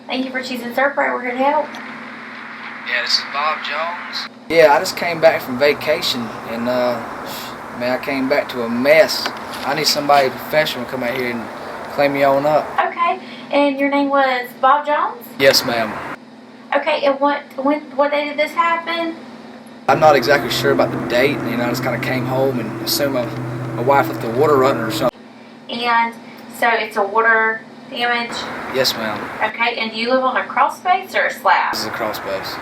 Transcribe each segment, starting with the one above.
Thank you for choosing Servpro. We're here to help. Yeah, this is Bob Jones. Yeah, I just came back from vacation and man, I came back to a mess. I need somebody professional to come out here and clean me on up. Okay, and your name was Bob Jones? Yes, ma'am. Okay, and what day did this happen? I'm not exactly sure about the date. You know, I just kind of came home and assumed my wife left the water running or something. And so it's a water damage? Yes, ma'am. Okay, and do you live on a crawl space or a slab? This is a crawl space.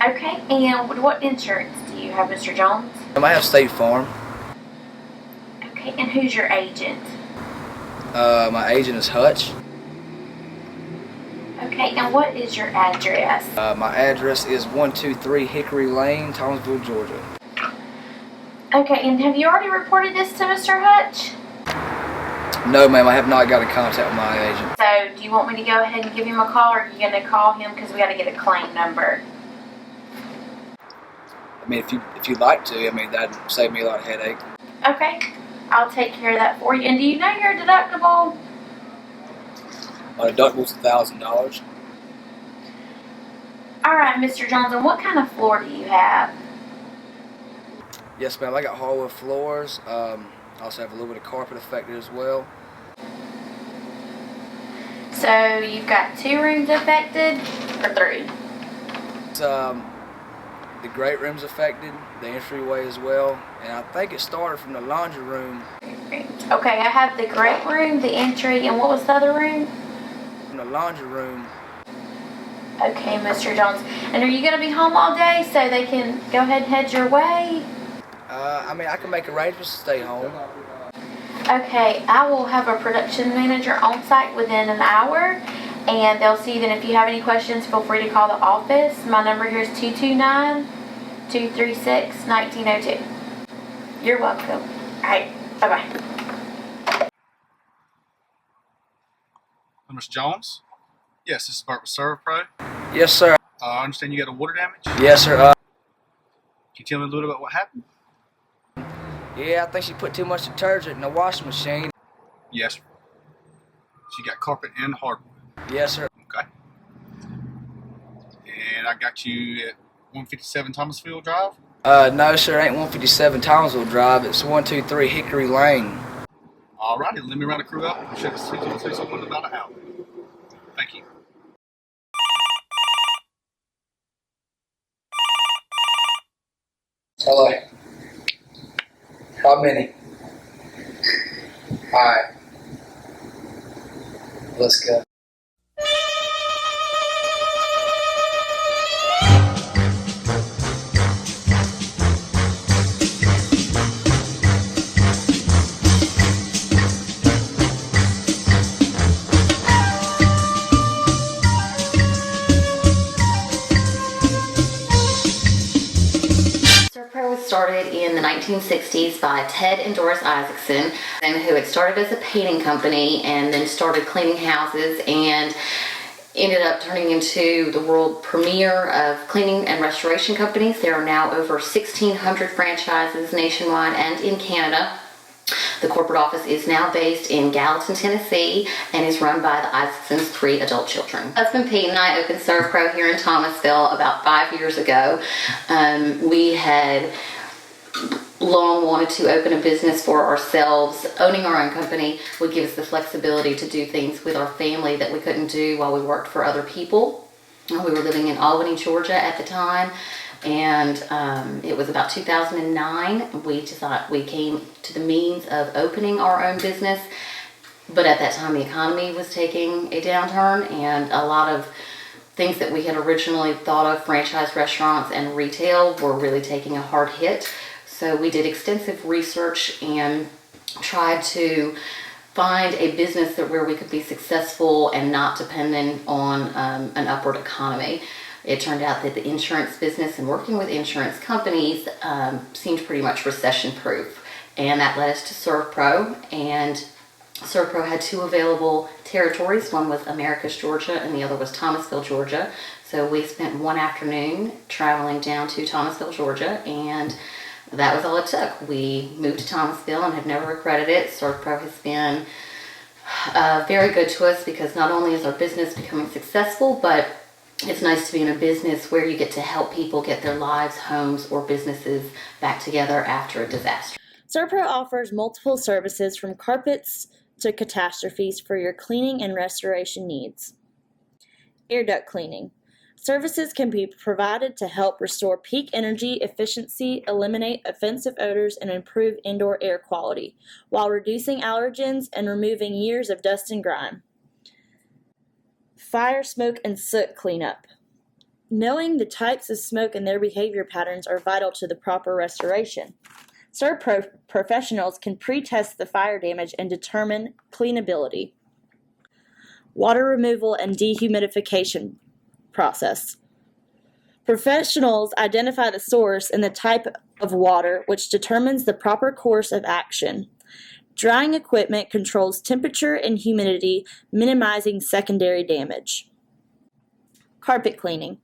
Okay, and what insurance do you have, Mr. Jones? I have State Farm. Okay, and who's your agent? My agent is Hutch. Okay, and what is your address? My address is 123 Hickory Lane, Thomasville, Georgia. Okay, and have you already reported this to Mr. Hutch? No, ma'am, I have not got in contact with my agent. So, do you want me to go ahead and give him a call, or are you going to call him because we got to get a claim number? I mean, if you'd like to, I mean, that'd save me a lot of headache. Okay, I'll take care of that for you. And do you know your deductible? My deductible's $1,000. All right, Mr. Jones, and what kind of floor do you have? Yes, ma'am, I got hardwood floors. I also have a little bit of carpet affected as well. So you've got 2 rooms affected, or 3? It's, the great room's affected, the entryway as well, and I think it started from the laundry room. Okay, I have the great room, the entry, and what was the other room? From the laundry room. Okay, Mr. Jones. And are you going to be home all day so they can go ahead and head your way? I mean, I can make arrangements to stay home. Okay, I will have a production manager on site within an hour, and they'll see you then. If you have any questions, feel free to call the office. My number here is 229-236-1902. You're welcome. All right, bye-bye. Mr. Jones? Yes, this is Bert with Servpro. Yes, sir. I understand you got a water damage? Yes, sir. Can you tell me a little bit about what happened? Yeah, I think she put too much detergent in the washing machine. Yes. She got carpet and hardwood. Yes, sir. Okay. And I got you at 157 Thomasville Drive? No, sir, it ain't 157 Thomasville Drive. It's 123 Hickory Lane. Alrighty, let me run the crew up and check the someone in about an hour. Thank you. Hello. How many? Alright. Let's go. Servpro was started in the 1960s by Ted and Doris Isaacson, who had started as a painting company and then started cleaning houses and ended up turning into the world premier of cleaning and restoration companies. There are now over 1,600 franchises nationwide and in Canada. The corporate office is now based in Gallatin, Tennessee, and is run by the Isaacsons' 3 adult children. Husband Pete and I opened Servpro here in Thomasville about 5 years ago. We had long wanted to open a business for ourselves. Owning our own company would give us the flexibility to do things with our family that we couldn't do while we worked for other people. We were living in Albany, Georgia at the time, and it was about 2009. We came to the means of opening our own business, but at that time the economy was taking a downturn, and a lot of things that we had originally thought of, franchise restaurants and retail, were really taking a hard hit. So we did extensive research and tried to find a business where we could be successful and not dependent on an upward economy. It turned out that the insurance business and working with insurance companies seemed pretty much recession-proof, and that led us to Servpro. And Servpro had 2 available territories. One was Americus, Georgia, and the other was Thomasville, Georgia. So we spent one afternoon traveling down to Thomasville, Georgia, and that was all it took. We moved to Thomasville and have never regretted it. Servpro has been very good to us because not only is our business becoming successful, but it's nice to be in a business where you get to help people get their lives, homes, or businesses back together after a disaster. Servpro offers multiple services from carpets to catastrophes for your cleaning and restoration needs. Air duct cleaning. Services can be provided to help restore peak energy efficiency, eliminate offensive odors, and improve indoor air quality, while reducing allergens and removing years of dust and grime. Fire, smoke, and soot cleanup. Knowing the types of smoke and their behavior patterns are vital to the proper restoration. Servpro professionals can pre-test the fire damage and determine cleanability. Water removal and dehumidification process. Professionals identify the source and the type of water, which determines the proper course of action. Drying equipment controls temperature and humidity, minimizing secondary damage. Carpet cleaning.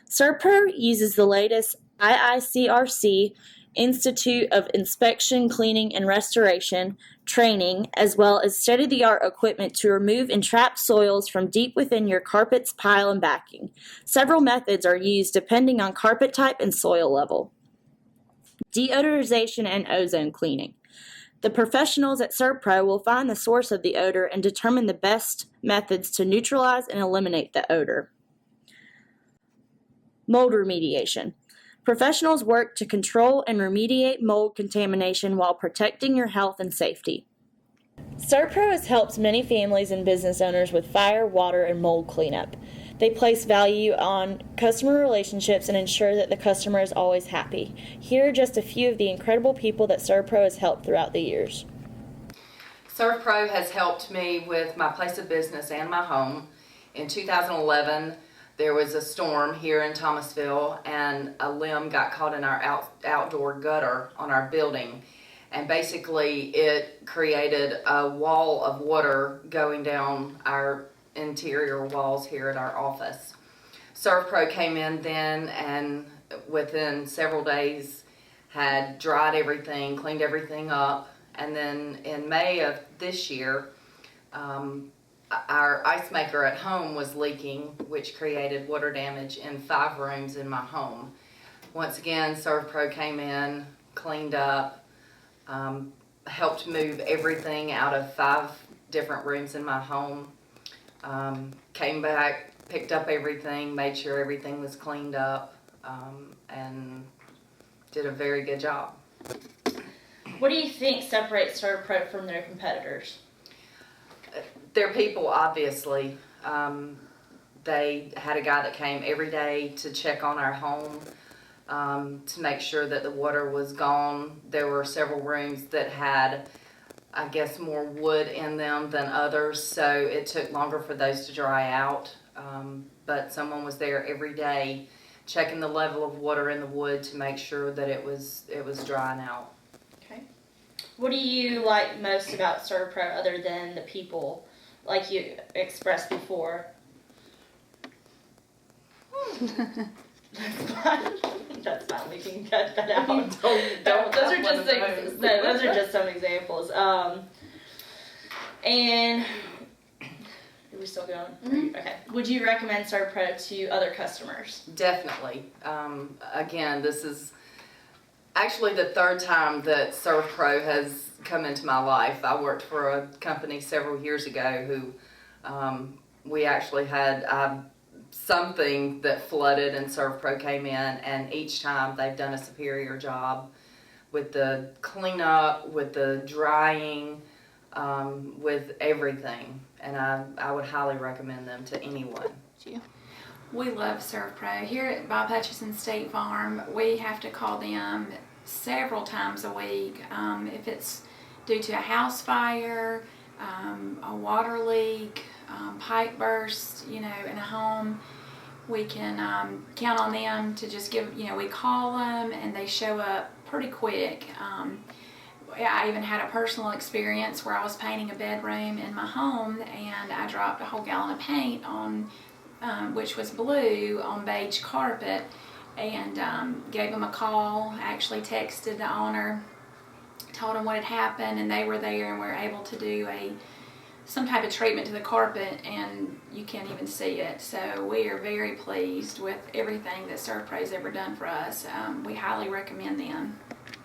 Servpro uses the latest IICRC Institute of Inspection, Cleaning, and Restoration training, as well as state-of-the-art equipment to remove entrapped soils from deep within your carpet's pile and backing. Several methods are used depending on carpet type and soil level. Deodorization and ozone cleaning. The professionals at Servpro will find the source of the odor and determine the best methods to neutralize and eliminate the odor. Mold remediation. Professionals work to control and remediate mold contamination while protecting your health and safety. Servpro has helped many families and business owners with fire, water, and mold cleanup. They place value on customer relationships and ensure that the customer is always happy. Here are just a few of the incredible people that Servpro has helped throughout the years. Servpro has helped me with my place of business and my home. In 2011, there was a storm here in Thomasville and a limb got caught in our outdoor gutter on our building. And basically it created a wall of water going down our interior walls here at our office. Servpro came in then and within several days had dried everything, cleaned everything up. And then in May of this year, our ice maker at home was leaking, which created water damage in 5 rooms in my home. Once again, Servpro came in, cleaned up, helped move everything out of 5 different rooms in my home, came back, picked up everything, made sure everything was cleaned up, and did a very good job. What do you think separates Servpro from their competitors? They're people, obviously. They had a guy that came every day to check on our home, to make sure that the water was gone. There were several rooms that had, I guess, more wood in them than others, so it took longer for those to dry out. But someone was there every day checking the level of water in the wood to make sure that it was drying out. Okay. What do you like most about Servpro other than the people, like you expressed before? That's fine. We can cut that out. Those are just things. No, those are just some examples. And are we still going? Mm-hmm. Okay. Would you recommend Servpro to other customers? Definitely. Again, this is actually the 3rd time that Servpro has come into my life. I worked for a company several years ago who we actually had something that flooded and Servpro came in, and each time they've done a superior job with the cleanup, with the drying, with everything. And I would highly recommend them to anyone. We love Servpro. Here at Bob Hutchison State Farm, we have to call them several times a week. If it's due to a house fire, a water leak, pipe burst, in a home, we can count on them to just give, we call them and they show up pretty quick. I even had a personal experience where I was painting a bedroom in my home and I dropped a whole gallon of paint on, which was blue, on beige carpet, and gave them a call. Actually texted the owner, told them what had happened, and they were there and were able to do some type of treatment to the carpet and you can't even see it. So we are very pleased with everything that Servpro's ever done for us. We highly recommend them.